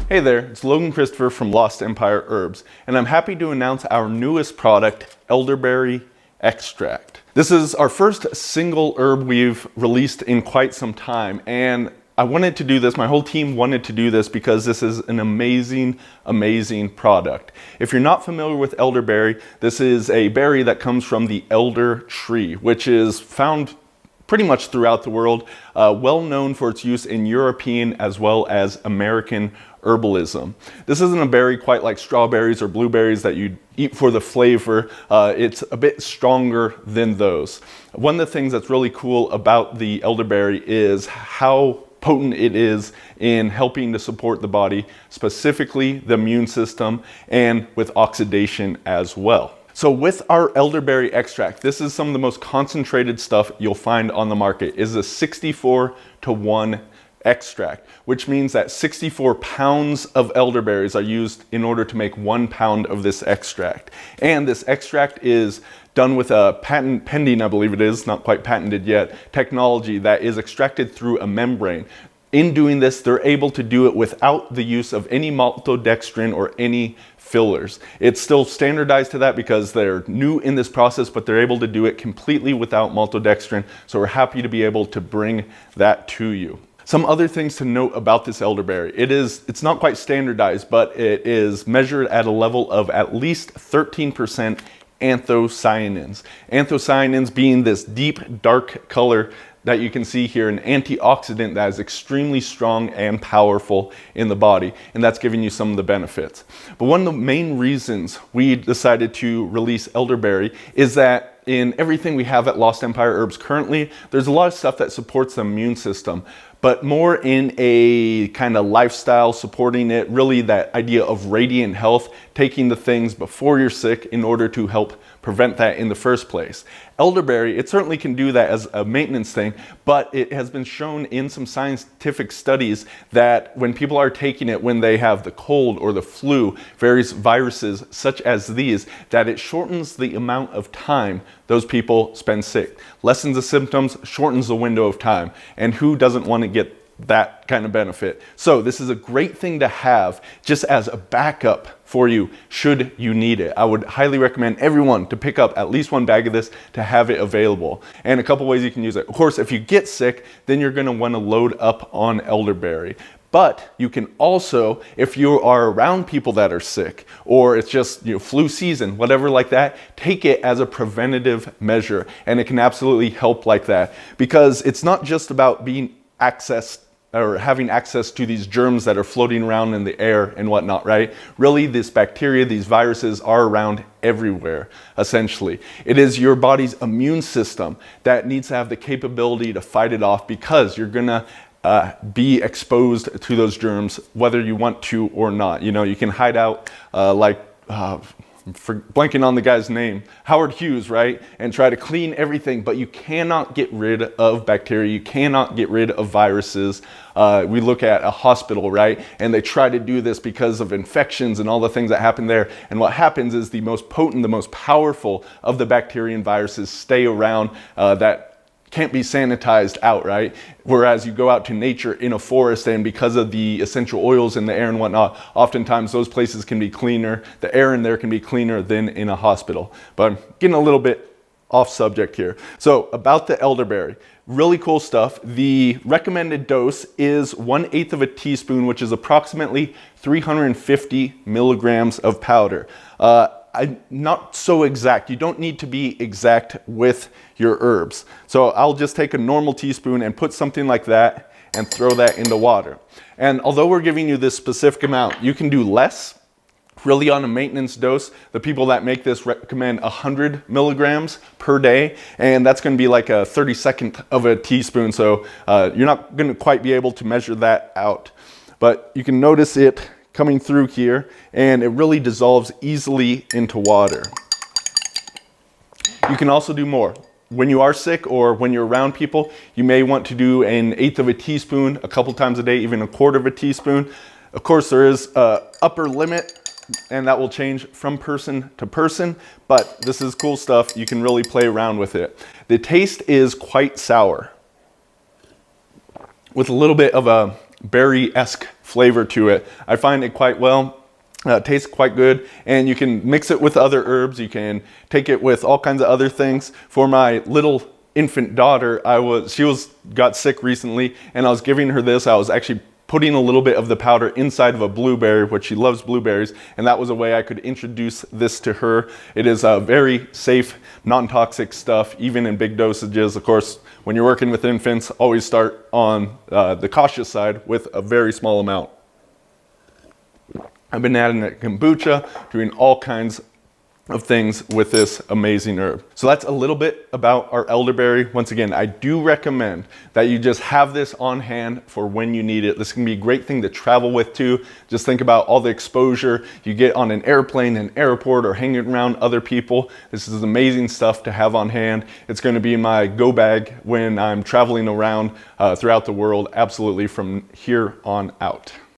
Hey there, it's Logan Christopher from Lost Empire Herbs, and I'm happy to announce our newest product, Elderberry Extract. This is our first single herb we've released in quite some time, and I wanted to do this, my whole team wanted to do this because this is an amazing, amazing product. If you're not familiar with elderberry, this is a berry that comes from the elder tree, which is found pretty much throughout the world, well known for its use in European as well as American herbalism. This isn't a berry quite like strawberries or blueberries that you eat for the flavor. It's a bit stronger than those. One of the things that's really cool about the elderberry is how potent it is in helping to support the body, specifically the immune system, and with oxidation as well. So with our elderberry extract, this is some of the most concentrated stuff you'll find on the market. It is a 64-to-1 extract, which means that 64 pounds of elderberries are used in order to make 1 pound of this extract. And this extract is done with a patent pending, I believe it is, not quite patented yet, technology that is extracted through a membrane. In doing this, they're able to do it without the use of any maltodextrin or any fillers. It's still standardized to that because they're new in this process, but they're able to do it completely without maltodextrin. So we're happy to be able to bring that to you. Some other things to note about this elderberry. It's not quite standardized, but it is measured at a level of at least 13% anthocyanins. Anthocyanins being this deep, dark color that you can see here, an antioxidant that is extremely strong and powerful in the body, and that's giving you some of the benefits. But one of the main reasons we decided to release elderberry is that in everything we have at Lost Empire Herbs currently, there's a lot of stuff that supports the immune system, but more in a kind of lifestyle supporting it, really that idea of radiant health, taking the things before you're sick in order to help prevent that in the first place. Elderberry, it certainly can do that as a maintenance thing, but it has been shown in some scientific studies that when people are taking it when they have the cold or the flu, various viruses such as these, that it shortens the amount of time those people spend sick. Lessens the symptoms, shortens the window of time. And who doesn't want to get that kind of benefit? So this is a great thing to have just as a backup for you should you need it. I would highly recommend everyone to pick up at least one bag of this to have it available. And a couple ways you can use it. Of course, if you get sick, then you're going to want to load up on elderberry. But you can also, if you are around people that are sick, or it's just flu season, whatever like that, take it as a preventative measure. And it can absolutely help like that. Because it's not just about being accessed or having access to these germs that are floating around in the air and whatnot, right? Really, this bacteria, these viruses are around everywhere, essentially. It is your body's immune system that needs to have the capability to fight it off because you're gonna be exposed to those germs whether you want to or not. You can hide out blanking on the guy's name, Howard Hughes, right? And try to clean everything, but you cannot get rid of bacteria. You cannot get rid of viruses. We look at a hospital, right? And they try to do this because of infections and all the things that happen there. And what happens is the most potent, the most powerful of the bacteria and viruses stay around that can't be sanitized out, right? Whereas you go out to nature in a forest, and because of the essential oils in the air and whatnot, oftentimes those places can be cleaner. The air in there can be cleaner than in a hospital. But I'm getting a little bit off subject here. So about the elderberry, really cool stuff. The recommended dose is 1/8 of a teaspoon, which is approximately 350 milligrams of powder. I'm not so exact. You don't need to be exact with your herbs. So I'll just take a normal teaspoon and put something like that and throw that into water. And although we're giving you this specific amount, you can do less. Really on a maintenance dose, the people that make this recommend 100 milligrams per day, and that's going to be like a 32nd of a teaspoon, so you're not going to quite be able to measure that out. But you can notice it coming through here, and it really dissolves easily into water. You can also do more. When you are sick or when you're around people, you may want to do 1/8 of a teaspoon a couple times a day, even 1/4 of a teaspoon. Of course, there is an upper limit, and that will change from person to person, but this is cool stuff. You can really play around with it. The taste is quite sour, with a little bit of a berry-esque flavor to it. I find it quite well. Tastes quite good, and you can mix it with other herbs. You can take it with all kinds of other things. For my little infant daughter, she got sick recently, and I was giving her this. I was actually putting a little bit of the powder inside of a blueberry, which she loves blueberries, and that was a way I could introduce this to her. It is a very safe, non-toxic stuff, even in big dosages. Of course, when you're working with infants, always start on the cautious side with a very small amount. I've been adding a kombucha, doing all kinds of things with this amazing herb. So that's a little bit about our elderberry. Once again, I do recommend that you just have this on hand for when you need it. This can be a great thing to travel with too. Just think about all the exposure you get on an airplane, an airport, or hanging around other people. This is amazing stuff to have on hand. It's going to be my go bag when I'm traveling around throughout the world, absolutely from here on out.